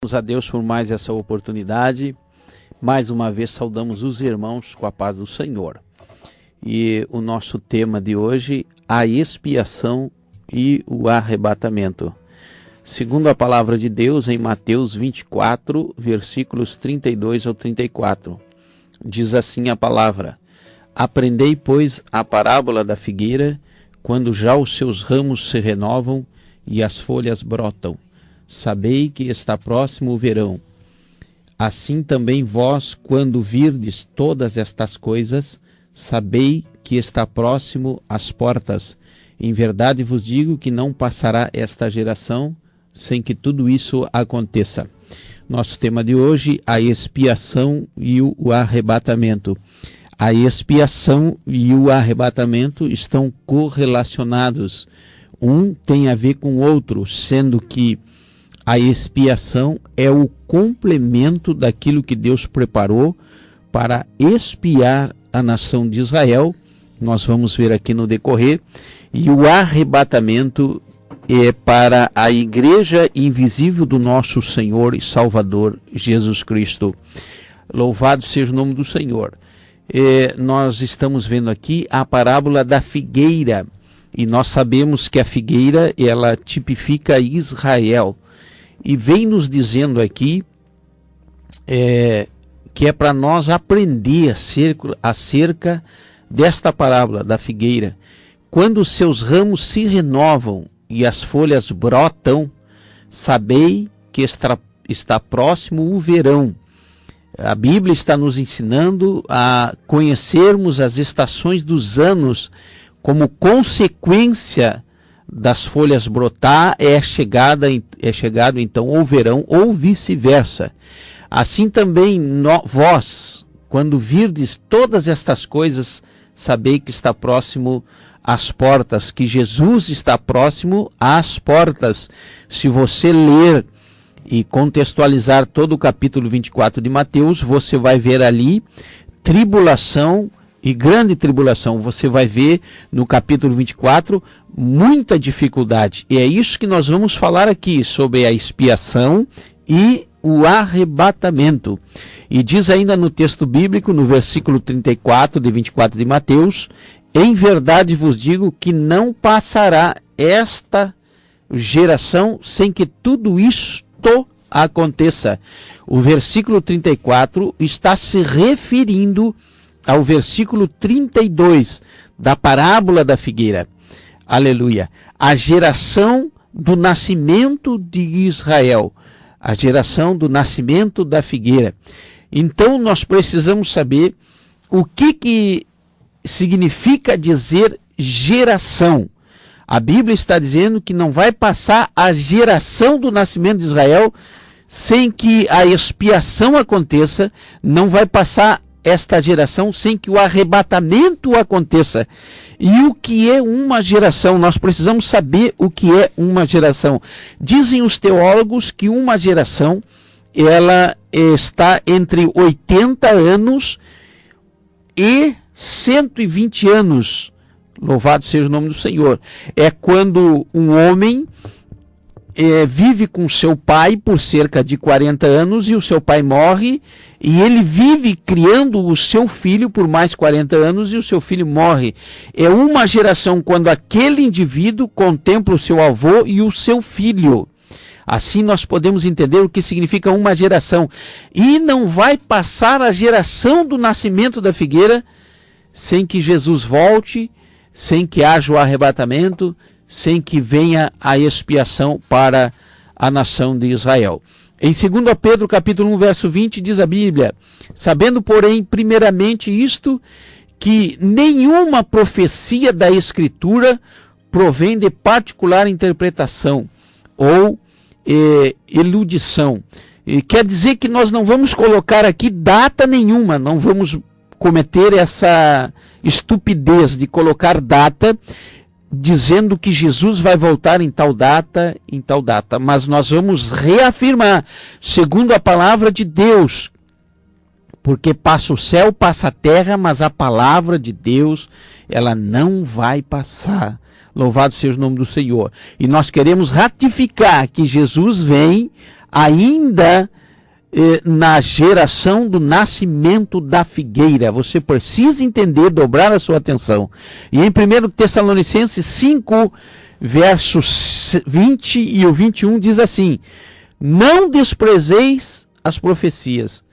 A Deus por mais essa oportunidade. Mais uma vez saudamos os irmãos com a paz do Senhor. E o nosso tema de hoje, a expiação e o arrebatamento. Segundo a palavra de Deus, em Mateus 24, versículos 32 ao 34. Diz assim a palavra: Aprendei, pois, a parábola da figueira, quando já os seus ramos se renovam e as folhas brotam. Sabei que está próximo o verão. Assim também vós, quando virdes todas estas coisas, sabei que está próximo às portas. Em verdade vos digo que não passará esta geração sem que tudo isso aconteça. Nosso tema de hoje, a expiação e o arrebatamento. A expiação e o arrebatamento estão correlacionados. Um tem a ver com o outro, sendo que a expiação é o complemento daquilo que Deus preparou para expiar a nação de Israel. Nós vamos ver aqui no decorrer. E o arrebatamento é para a igreja invisível do nosso Senhor e Salvador Jesus Cristo. Louvado seja o nome do Senhor. Nós estamos vendo aqui a parábola da figueira. E nós sabemos que a figueira, ela tipifica Israel. E vem nos dizendo aqui que é para nós aprender acerca desta parábola da figueira. Quando os seus ramos se renovam e as folhas brotam, sabei que está próximo o verão. A Bíblia está nos ensinando a conhecermos as estações dos anos como consequência das folhas brotar, é chegado então o verão, ou vice-versa. Assim também vós, quando virdes todas estas coisas, sabei que está próximo às portas, que Jesus está próximo às portas. Se você ler e contextualizar todo o capítulo 24 de Mateus, você vai ver ali tribulação e grande tribulação. Você vai ver no capítulo 24 muita dificuldade. E é isso que nós vamos falar aqui, sobre a expiação e o arrebatamento. E diz ainda no texto bíblico, no versículo 34 de 24 de Mateus: em verdade vos digo que não passará esta geração sem que tudo isto aconteça. O versículo 34 está se referindo ao versículo 32 da parábola da figueira. Aleluia. A geração do nascimento de Israel. A geração do nascimento da figueira. Então nós precisamos saber o que significa dizer geração. A Bíblia está dizendo que não vai passar a geração do nascimento de Israel sem que a expiação aconteça, não vai passar esta geração sem que o arrebatamento aconteça. E o que é uma geração? Nós precisamos saber o que é uma geração. Dizem os teólogos que uma geração, ela está entre 80 anos e 120 anos. Louvado seja o nome do Senhor. É quando um homem vive com seu pai por cerca de 40 anos e o seu pai morre, e ele vive criando o seu filho por mais 40 anos e o seu filho morre. É uma geração quando aquele indivíduo contempla o seu avô e o seu filho. Assim nós podemos entender o que significa uma geração. E não vai passar a geração do nascimento da figueira sem que Jesus volte, sem que haja o arrebatamento, sem que venha a expiação para a nação de Israel. Em 2 Pedro capítulo 1, verso 20, diz a Bíblia: sabendo, porém, primeiramente isto, que nenhuma profecia da Escritura provém de particular interpretação ou eludição. Quer dizer que nós não vamos colocar aqui data nenhuma, não vamos cometer essa estupidez de colocar data, dizendo que Jesus vai voltar em tal data, mas nós vamos reafirmar, segundo a palavra de Deus, porque passa o céu, passa a terra, mas a palavra de Deus, ela não vai passar. Louvado seja o nome do Senhor. E nós queremos ratificar que Jesus vem ainda na geração do nascimento da figueira. Você precisa entender, dobrar a sua atenção. E em 1 Tessalonicenses 5, versos 20 e o 21 diz assim: não desprezeis as profecias,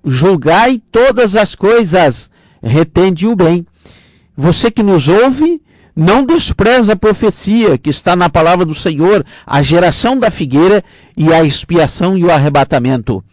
julgai todas as coisas, retende o bem. Você que nos ouve, não despreza a profecia que está na palavra do Senhor, a geração da figueira e a expiação e o arrebatamento.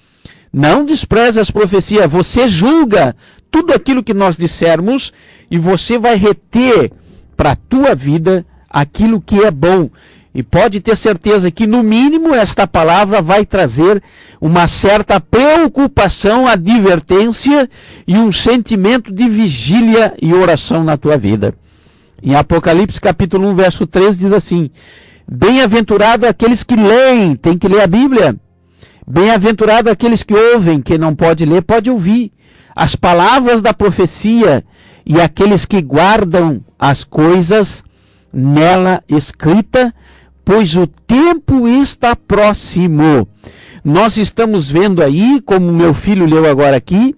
Não despreze as profecias, você julga tudo aquilo que nós dissermos e você vai reter para a tua vida aquilo que é bom. E pode ter certeza que, no mínimo, esta palavra vai trazer uma certa preocupação, advertência e um sentimento de vigília e oração na tua vida. Em Apocalipse capítulo 1, verso 3 diz assim: bem-aventurado aqueles que leem, tem que ler a Bíblia. Bem-aventurado aqueles que ouvem, quem não pode ler, pode ouvir as palavras da profecia, e aqueles que guardam as coisas nela escrita, pois o tempo está próximo. Nós estamos vendo aí, como meu filho leu agora aqui,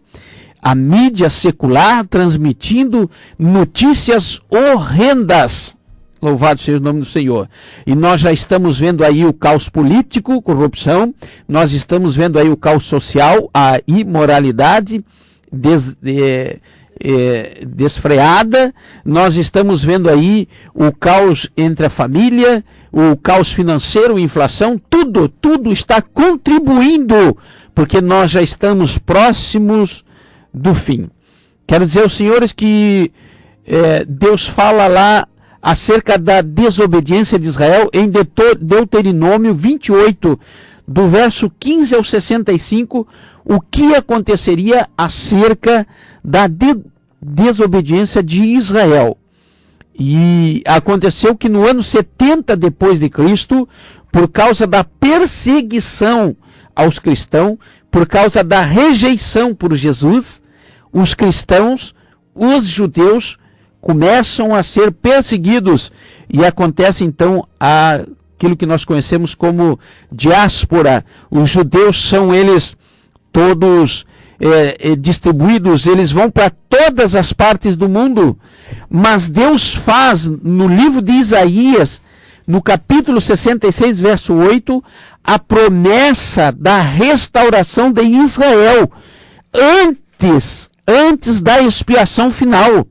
a mídia secular transmitindo notícias horrendas. Louvado seja o nome do Senhor. E nós já estamos vendo aí o caos político, corrupção, nós estamos vendo aí o caos social, a imoralidade desfreada, nós estamos vendo aí o caos entre a família, o caos financeiro, a inflação, tudo está contribuindo, porque nós já estamos próximos do fim. Quero dizer aos senhores que Deus fala lá acerca da desobediência de Israel em Deuteronômio 28, do verso 15 ao 65, o que aconteceria acerca da desobediência de Israel. E aconteceu que no ano 70 depois de Cristo, por causa da perseguição aos cristãos, por causa da rejeição por Jesus, os cristãos, os judeus, começam a ser perseguidos e acontece então aquilo que nós conhecemos como diáspora. Os judeus são eles todos distribuídos, eles vão para todas as partes do mundo, mas Deus faz no livro de Isaías, no capítulo 66, verso 8, a promessa da restauração de Israel antes da expiação final.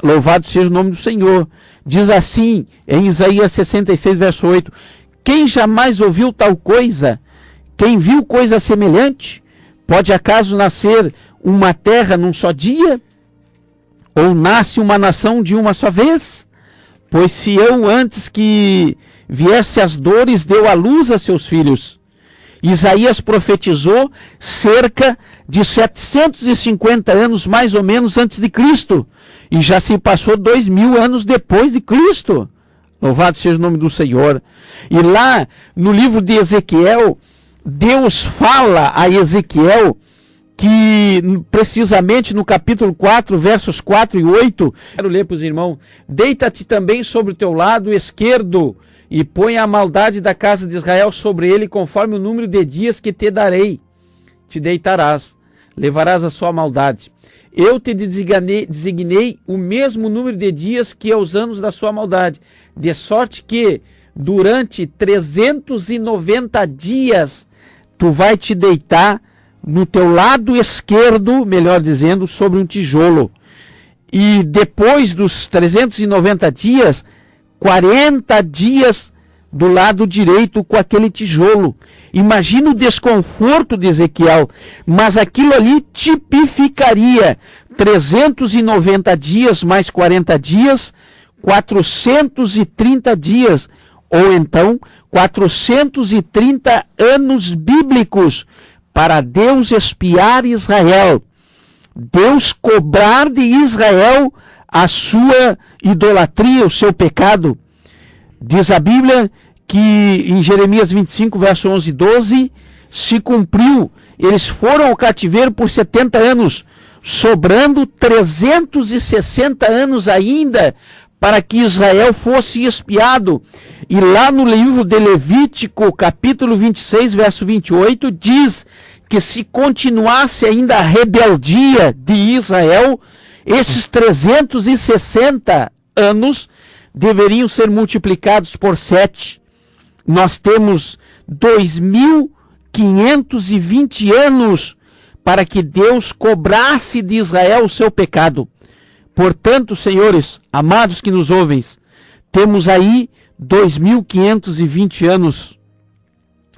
Louvado seja o nome do Senhor. Diz assim, em Isaías 66, verso 8, quem jamais ouviu tal coisa? Quem viu coisa semelhante? Pode acaso nascer uma terra num só dia? Ou nasce uma nação de uma só vez? Pois Sião, antes que viesse as dores, deu à luz a seus filhos. Isaías profetizou cerca de 750 anos, mais ou menos, antes de Cristo. E já se passou 2000 anos depois de Cristo. Louvado seja o nome do Senhor. E lá, no livro de Ezequiel, Deus fala a Ezequiel que, precisamente no capítulo 4, versos 4 e 8, quero ler para os irmãos: deita-te também sobre o teu lado esquerdo, e põe a maldade da casa de Israel sobre ele, conforme o número de dias que te darei. Te deitarás, levarás a sua maldade. Eu te designei o mesmo número de dias que aos anos da sua maldade, de sorte que, durante 390 dias, tu vai te deitar no teu lado esquerdo, melhor dizendo, sobre um tijolo. E depois dos 390 dias, 40 dias do lado direito com aquele tijolo. Imagina o desconforto de Ezequiel, mas aquilo ali tipificaria 390 dias mais 40 dias, 430 dias, ou então 430 anos bíblicos para Deus expiar Israel, Deus cobrar de Israel a sua idolatria, o seu pecado. Diz a Bíblia que em Jeremias 25, verso 11 e 12, se cumpriu. Eles foram ao cativeiro por 70 anos, sobrando 360 anos ainda para que Israel fosse expiado. E lá no livro de Levítico, capítulo 26, verso 28, diz que se continuasse ainda a rebeldia de Israel, esses 360 anos deveriam ser multiplicados por 7. Nós temos 2.520 anos para que Deus cobrasse de Israel o seu pecado. Portanto, senhores, amados que nos ouvem, temos aí 2.520 anos.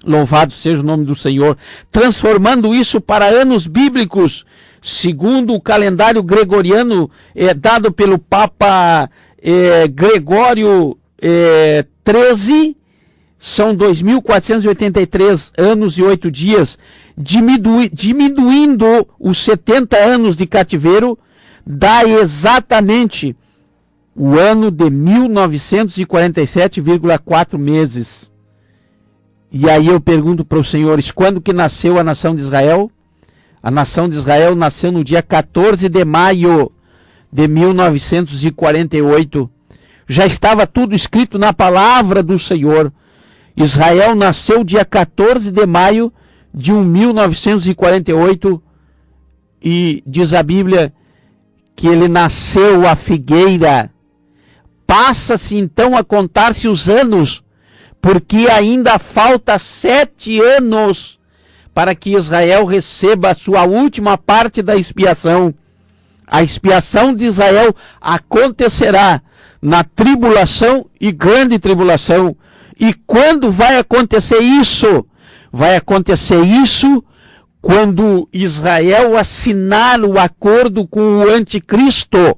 Louvado seja o nome do Senhor. Transformando isso para anos bíblicos, segundo o calendário gregoriano dado pelo Papa Gregório XIII, são 2.483 anos e 8 dias, diminuindo os 70 anos de cativeiro, dá exatamente o ano de 1947,4 meses. E aí eu pergunto para os senhores, quando que nasceu a nação de Israel? A nação de Israel nasceu no dia 14 de maio de 1948. Já estava tudo escrito na palavra do Senhor. Israel nasceu dia 14 de maio de 1948 e diz a Bíblia que ele nasceu a figueira. Passa-se então a contar-se os anos, porque ainda falta 7 anos para que Israel receba a sua última parte da expiação. A expiação de Israel acontecerá na tribulação e grande tribulação. E quando vai acontecer isso? Vai acontecer isso quando Israel assinar o acordo com o anticristo,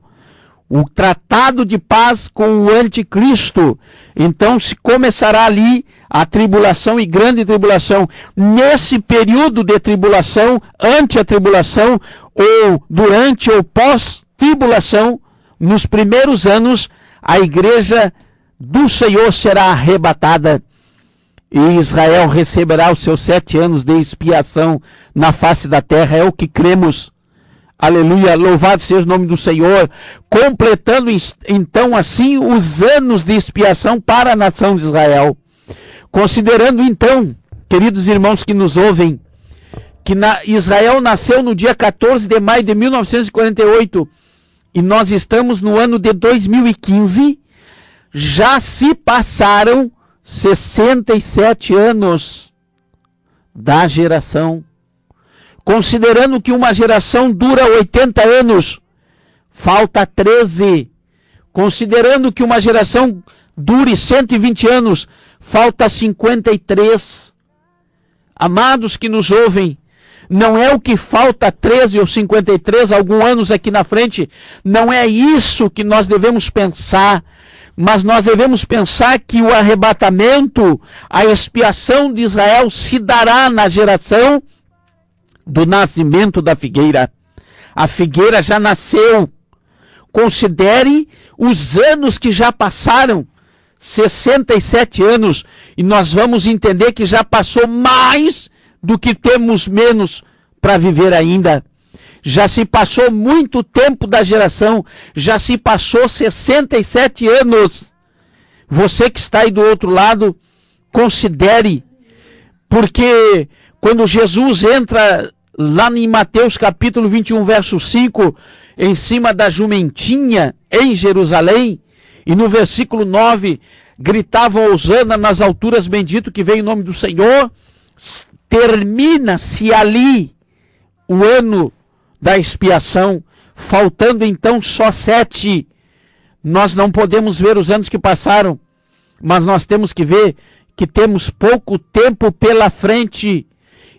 o tratado de paz com o anticristo. Então se começará ali a tribulação e grande tribulação. Nesse período de tribulação, ante a tribulação, ou durante ou pós-tribulação, nos primeiros anos, a igreja do Senhor será arrebatada. E Israel receberá os seus 7 anos de expiação na face da terra. É o que cremos. Aleluia, louvado seja o nome do Senhor. Completando então assim os anos de expiação para a nação de Israel. Considerando então, queridos irmãos que nos ouvem, que Israel nasceu no dia 14 de maio de 1948 e nós estamos no ano de 2015, já se passaram 67 anos da geração. Considerando que uma geração dura 80 anos, falta 13. Considerando que uma geração dure 120 anos, falta 53. Amados que nos ouvem, não é o que falta 13 ou 53, alguns anos aqui na frente, não é isso que nós devemos pensar, mas nós devemos pensar que o arrebatamento, a expiação de Israel se dará na geração do nascimento da figueira. A figueira já nasceu. Considere os anos que já passaram, 67 anos, e nós vamos entender que já passou mais do que temos menos para viver ainda. Já se passou muito tempo da geração, já se passou 67 anos. Você que está aí do outro lado, considere, porque quando Jesus entra lá em Mateus capítulo 21, verso 5, em cima da jumentinha em Jerusalém, e no versículo 9, gritavam Hosana nas alturas, bendito que vem o nome do Senhor, termina-se ali o ano da expiação, faltando então só 7. Nós não podemos ver os anos que passaram, mas nós temos que ver que temos pouco tempo pela frente.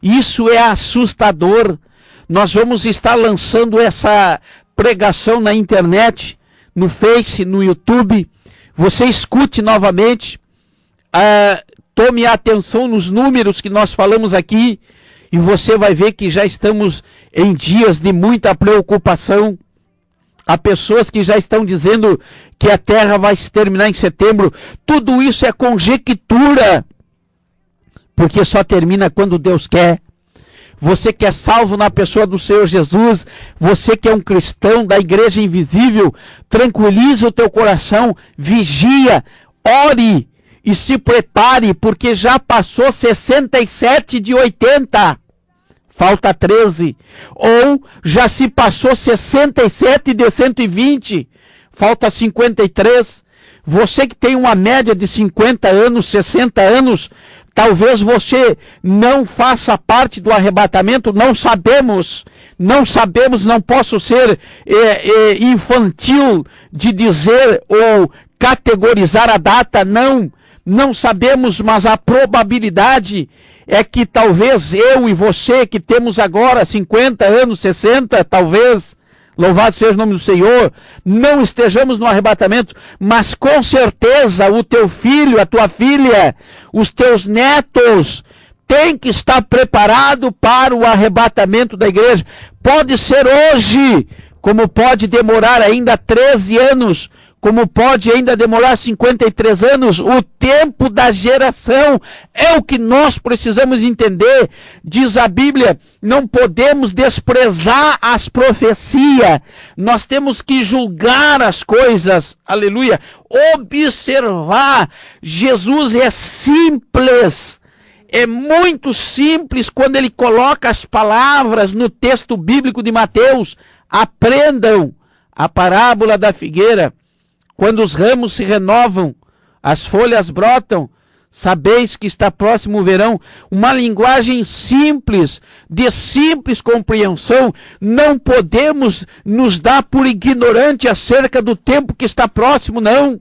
Isso é assustador. Nós vamos estar lançando essa pregação na internet, no Face, no YouTube. Você escute novamente, tome atenção nos números que nós falamos aqui, e você vai ver que já estamos em dias de muita preocupação. Há pessoas que já estão dizendo que a terra vai se terminar em setembro. Tudo isso é conjectura, porque só termina quando Deus quer. você que é salvo na pessoa do Senhor Jesus, você que é um cristão da igreja invisível, tranquiliza o teu coração, vigia, ore e se prepare, porque já passou 67 de 80. Falta 13. Ou já se passou 67 de 120. Falta 53. Você que tem uma média de 50 anos, 60 anos, talvez você não faça parte do arrebatamento, não sabemos, não posso ser infantil de dizer ou categorizar a data, não sabemos, mas a probabilidade é que talvez eu e você que temos agora 50 anos, 60, talvez, louvado seja o nome do Senhor, não estejamos no arrebatamento, mas com certeza o teu filho, a tua filha, os teus netos têm que estar preparado para o arrebatamento da igreja. Pode ser hoje, como pode demorar ainda 13 anos, como pode ainda demorar 53 anos, o tempo da geração é o que nós precisamos entender. Diz a Bíblia, não podemos desprezar as profecias, nós temos que julgar as coisas, aleluia, observar. Jesus é simples, é muito simples quando ele coloca as palavras no texto bíblico de Mateus. Aprendam a parábola da figueira. Quando os ramos se renovam, as folhas brotam, sabeis que está próximo o verão. Uma linguagem simples, de simples compreensão. Não podemos nos dar por ignorante acerca do tempo que está próximo, não.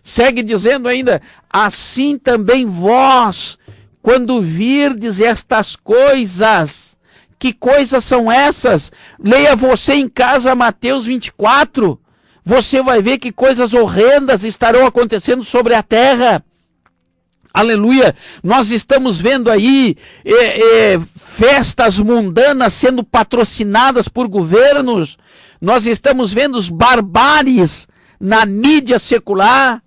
Segue dizendo ainda, assim também vós, quando virdes estas coisas. Que coisas são essas? Leia você em casa Mateus 24. Você vai ver que coisas horrendas estarão acontecendo sobre a terra. Aleluia. Nós estamos vendo aí festas mundanas sendo patrocinadas por governos. Nós estamos vendo os barbáries na mídia secular.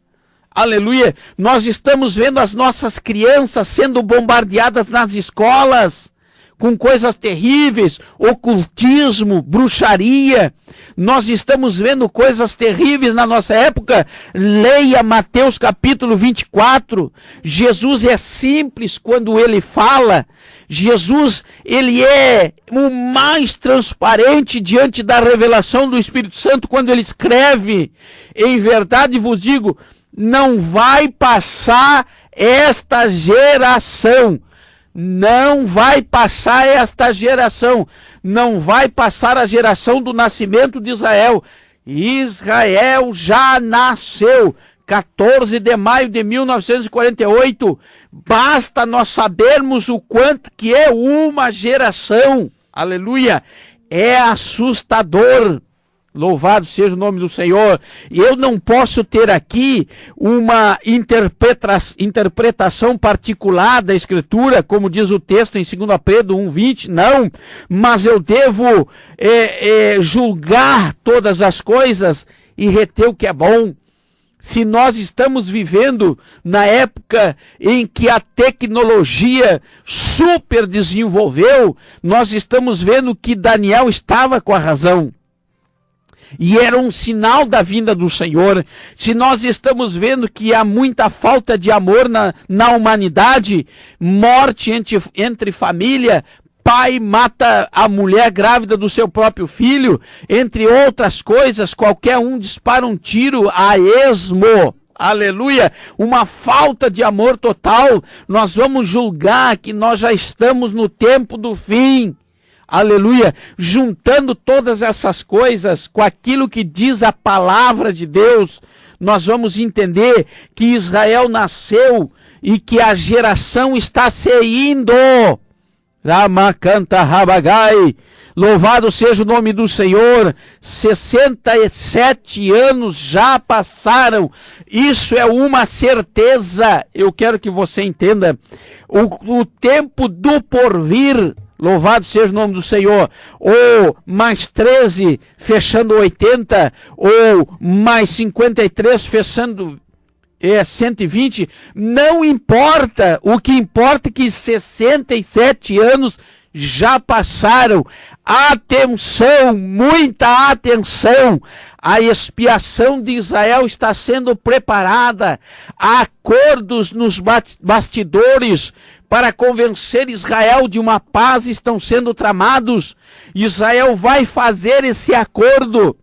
Aleluia. Nós estamos vendo as nossas crianças sendo bombardeadas nas escolas com coisas terríveis, ocultismo, bruxaria. Nós estamos vendo coisas terríveis na nossa época. Leia Mateus capítulo 24. Jesus é simples quando ele fala. Jesus, ele é o mais transparente diante da revelação do Espírito Santo quando ele escreve. Em verdade vos digo, não vai passar esta geração. Não vai passar esta geração, não vai passar a geração do nascimento de Israel. Israel já nasceu, 14 de maio de 1948. Basta nós sabermos o quanto que é uma geração. Aleluia! É assustador. Louvado seja o nome do Senhor. Eu não posso ter aqui uma interpretação particular da Escritura, como diz o texto em 2 Pedro 1:20, não. Mas eu devo julgar todas as coisas e reter o que é bom. Se nós estamos vivendo na época em que a tecnologia super desenvolveu, nós estamos vendo que Daniel estava com a razão. E era um sinal da vinda do Senhor. Se nós estamos vendo que há muita falta de amor na humanidade, morte entre família, pai mata a mulher grávida do seu próprio filho, entre outras coisas, qualquer um dispara um tiro a esmo. Aleluia, uma falta de amor total. Nós vamos julgar que nós já estamos no tempo do fim. Aleluia, juntando todas essas coisas com aquilo que diz a palavra de Deus, nós vamos entender que Israel nasceu e que a geração está se indo. Ramakanta Rabagai, louvado seja o nome do Senhor. 67 anos já passaram, isso é uma certeza. Eu quero que você entenda, o tempo do porvir. Louvado seja o nome do Senhor. Ou mais 13 fechando 80, ou mais 53 fechando 120, não importa. O que importa é que 67 anos já passaram. Atenção, muita atenção! A expiação de Israel está sendo preparada. Há acordos nos bastidores para convencer Israel de uma paz estão sendo tramados. Israel vai fazer esse acordo.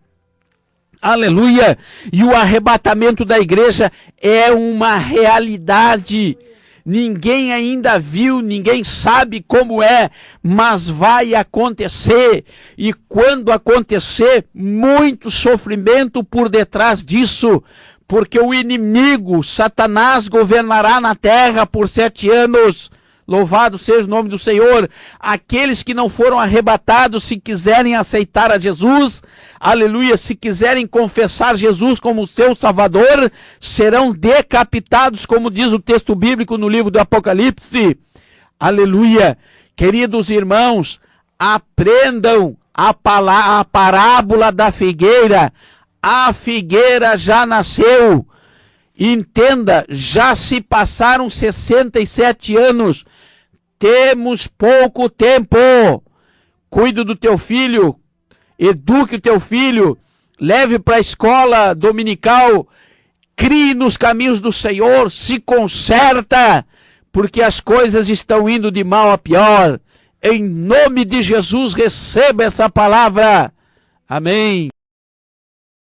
Aleluia! E o arrebatamento da igreja é uma realidade. Ninguém ainda viu, ninguém sabe como é, mas vai acontecer. E quando acontecer, muito sofrimento por detrás disso, porque o inimigo, Satanás, governará na terra por 7 anos. Louvado seja o nome do Senhor. Aqueles que não foram arrebatados, se quiserem aceitar a Jesus, aleluia, se quiserem confessar Jesus como seu Salvador, serão decapitados, como diz o texto bíblico no livro do Apocalipse. Aleluia. Queridos irmãos, aprendam a parábola da figueira. A figueira já nasceu. Entenda, já se passaram 67 anos. Temos pouco tempo. Cuide do teu filho, eduque o teu filho, leve para a escola dominical, crie nos caminhos do Senhor, se conserta, porque as coisas estão indo de mal a pior. Em nome de Jesus, receba essa palavra. Amém.